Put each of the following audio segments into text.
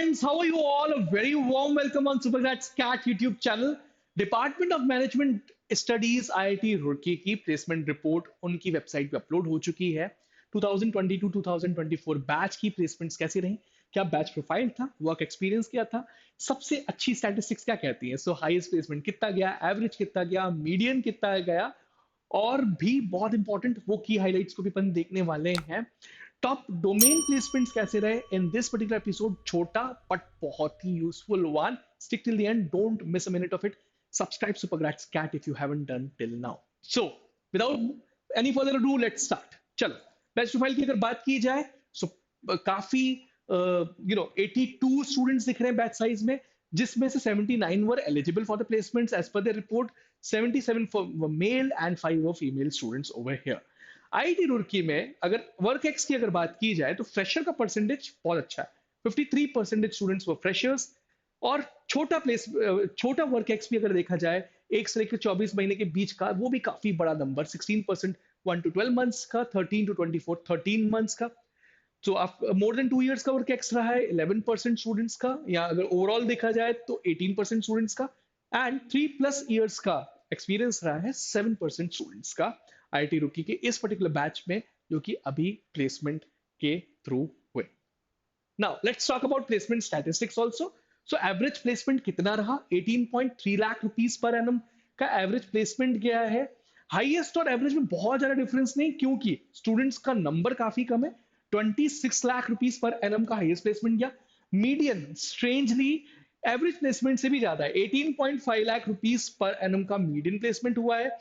friends, how are you all? A very warm welcome on Supergrad's Cat YouTube channel. Department of management studies IIT Roorkee की placement report उनकी website पे upload हो चुकी है। 2022-2024 batch की placements कैसी रही, क्या बैच प्रोफाइल था, वर्क एक्सपीरियंस क्या था, सबसे अच्छी स्टैटिस्टिक्स क्या कहती हैं। सो हाईएस्ट प्लेसमेंट कितना गया, एवरेज कितना गया, मीडियन कितना गया, और भी बहुत इंपॉर्टेंट वो की हाइलाइट्स को भी अपन देखने वाले हैं। टॉप डोमेन प्लेसमेंट्स कैसे रहे इन दिस पर्टिकुलर एपिसोड, छोटा बट बहुत ही useful one. Stick till the end, don't miss a minute of it. Subscribe Supergrads Cat if you haven't done till now. So, without any further ado, let's start. चलो, batch profile की अगर बात की जाए, so काफी 82 students दिख रहे हैं बैच साइज में, जिसमें से 79 were eligible for the placements as per the report, 77 for male and 5 were female students over here. IIT Roorkee में अगर वर्क एक्स की अगर बात की जाए तो फ्रेशर का परसेंटेज बहुत अच्छा है। 53% स्टूडेंट्स वर फ्रेशर्स, और छोटा वर्क एक्स भी अगर देखा जाए, 1 से लेकर 24 महीने के बीच का, वो भी काफी बड़ा नंबर, 16% 1 to 12 मंथ्स का, 13 to 24 13 मंथ्स का। तो आप मोर देन 2 इयर्स का वर्क एक्स रहा है 11% स्टूडेंट्स का, या अगर ओवरऑल देखा जाए तो 18% स्टूडेंट्स का, एंड 3+ इयर्स का एक्सपीरियंस रहा है 7% स्टूडेंट्स का आईआईटी रुड़की के इस पर्टिकुलर बैच में, जो कि अभी प्लेसमेंट के थ्रू हुए। Now let's talk about placement statistics also. So average placement कितना रहा, 18.3 लाख रुपीस पर एनम का एवरेज प्लेसमेंट गया है। हाईएस्ट और एवरेज में बहुत ज्यादा डिफरेंस नहीं, क्योंकि स्टूडेंट्स का नंबर काफी कम है। 26 लाख रुपीस पर एनम का हाईएस्ट प्लेसमेंट गया। मीडियन स्ट्रेंजली एवरेज प्लेसमेंट से भी ज्यादा है, 18.5 लाख रुपीस पर एनम का मीडियन प्लेसमेंट हुआ है।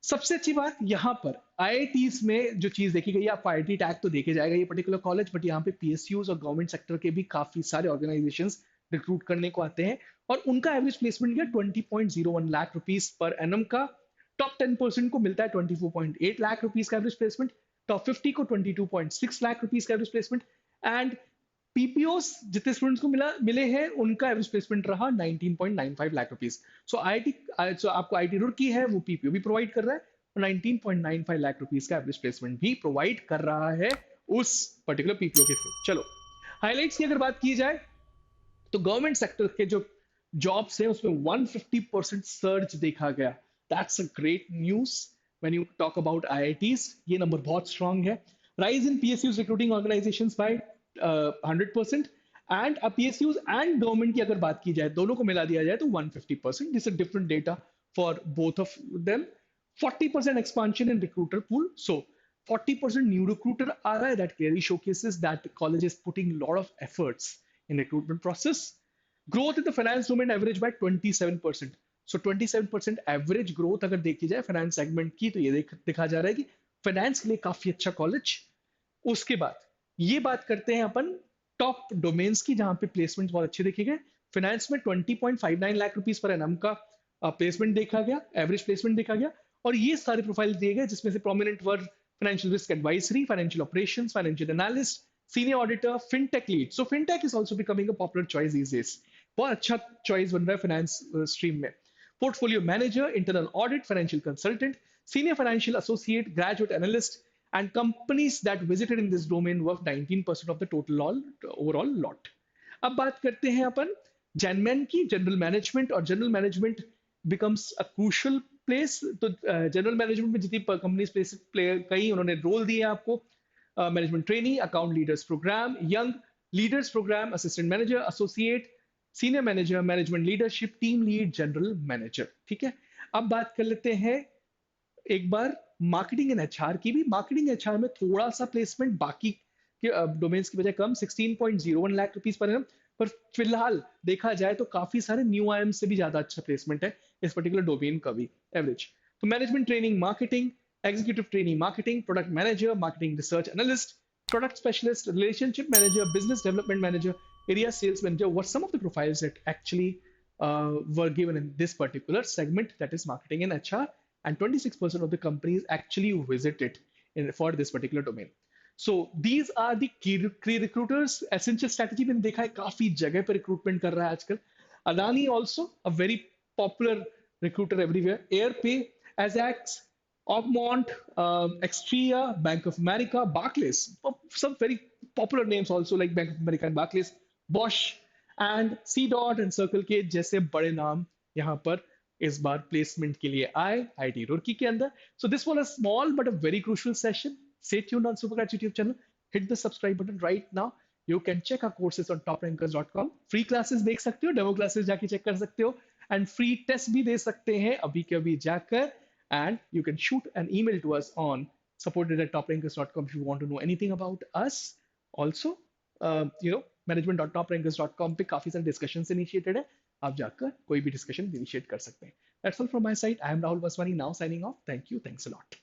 सबसे अच्छी बात यहाँ पर आईआईटीज में जो चीज देखी गई है, आपको आईआईटी टैग तो देखे जाएगा ये पर्टिकुलर कॉलेज, बट यहाँ पे पीएसयूज और गवर्नमेंट सेक्टर के भी काफी सारे ऑर्गेनाइजेशंस रिक्रूट करने को आते हैं, और उनका एवरेज प्लेसमेंट गया 20.01 लाख रुपीस पर एनम का। टॉप 10% को मिलता है 24.8 लाख रुपीस का एवरेज प्लेसमेंट, टॉप 50 को 22.6 लाख रुपीस का एवरेज प्लेसमेंट, एंड पीपीओस जितने स्टूडेंट्स को मिले हैं उनका एवरेज प्लेसमेंट रहा 19.95 लाख रुपीस। सो आईआईटी जो आपको आईआईटी रुड़की है वो पीपीओ भी प्रोवाइड कर रहा है, और 19.95 लाख रुपीस का एवरेज प्लेसमेंट भी प्रोवाइड कर रहा है उस पर्टिकुलर पीपीओ के थ्रू। चलो, हाइलाइट्स की अगर बात की जाए तो गवर्नमेंट सेक्टर के जो जॉब्स हैं उसमें 150% सर्ज देखा गया। That's a great news when you talk about IITs, ये नंबर बहुत स्ट्रांग है। Rise in PSUs recruiting organisations by 100%, and PSUs and government की अगर बात की जाए, दोनों को मिला दिया जाए तो 150%। This is different data for both of them. 40% expansion in recruiter pool, so 40% new recruiter आ रहा है, that clearly showcases that college is putting a lot of efforts in recruitment process. Growth in the finance domain average by 27%. So 27% average growth अगर देखी जाए finance segment की, तो ये दिखा जा रहा है कि finance के लिए काफी अच्छा college। उसके बाद ये बात करते हैं अपन टॉप डोमेन्स की, जहां पे प्लेसमेंट बहुत अच्छे देखे गए। फाइनेंस में 20.59 लाख रुपीस पर एनम का प्लेसमेंट देखा गया, एवरेज प्लेसमेंट देखा गया, और ये सारे प्रोफाइल दिए गए, जिसमें से prominent were financial risk advisory, financial operations, financial analyst, senior auditor, fintech lead. So fintech is also becoming a popular choice these days, बहुत अच्छा चॉइस बन रहा है फाइनेंस स्ट्रीम में। Portfolio manager, internal audit, financial consultant, senior financial associate, graduate analyst, and companies that visited in this domain worth 19% of the total overall lot. अब बात करते हैं अपन जनमैन की, जनरल मैनेजमेंट, और general management becomes a crucial place. तो general management में जितनी कंपनीज प्लेस कई उन्होंने रोल दिए आपको, management trainee, account leaders programme, young leaders programme, assistant manager, associate, senior manager, management leadership, team lead, general manager. ठीक है, अब बात कर लेते हैं एक बार मार्केटिंग एंड एचआर की भी। मार्केटिंग एचआर में थोड़ा सा प्लेसमेंट बाकी के डोमेन्स की बजाय कम, 16.01 लाख रुपीस पर एनम, पर फिलहाल देखा जाए तो काफी सारे न्यू आईएम से भी ज्यादा अच्छा प्लेसमेंट है इस पर्टिकुलर डोमेन का भी एवरेज। तो management training marketing, executive training marketing, product manager, marketing research analyst, product specialist, relationship manager, business development manager, area sales manager were some of the profiles that actually were given in this particular segment, that is marketing and HR, and 26% of the companies actually visit it for this particular domain. So these are the key recruiters. Essential strategy में देखा है काफी जगह पे recruitment कर रहा है आजकल। Adani also a very popular recruiter everywhere. Airpay, Azax, Augmont, Extria, Bank of America, Barclays, some very popular names also like Bank of America and Barclays Bosch and C dot and circle के जैसे बड़े नाम यहाँ पर इस बार placement के लिए आए आईटी रुड़की के अंदर. So this was a small but a very crucial session. Stay tuned on Supercats YouTube channel. Hit the subscribe button right now. You can check our courses on toprankers.com. Free classes देख सकते हो, demo classes जाके check कर सकते हो, and free test भी दे सकते हैं अभी के अभी जाकर. And you can shoot an email to us on supported@toprankers.com if you want to know anything about us. Also, management.toprankers.com पे काफी सारे डिस्कशंस इनिशिएटेड है, आप जाकर कोई भी डिस्कशन इनिशिएट कर सकते हैं. That's all from my side. I am Rahul Vaswani now signing off. Thank you. Thanks a lot.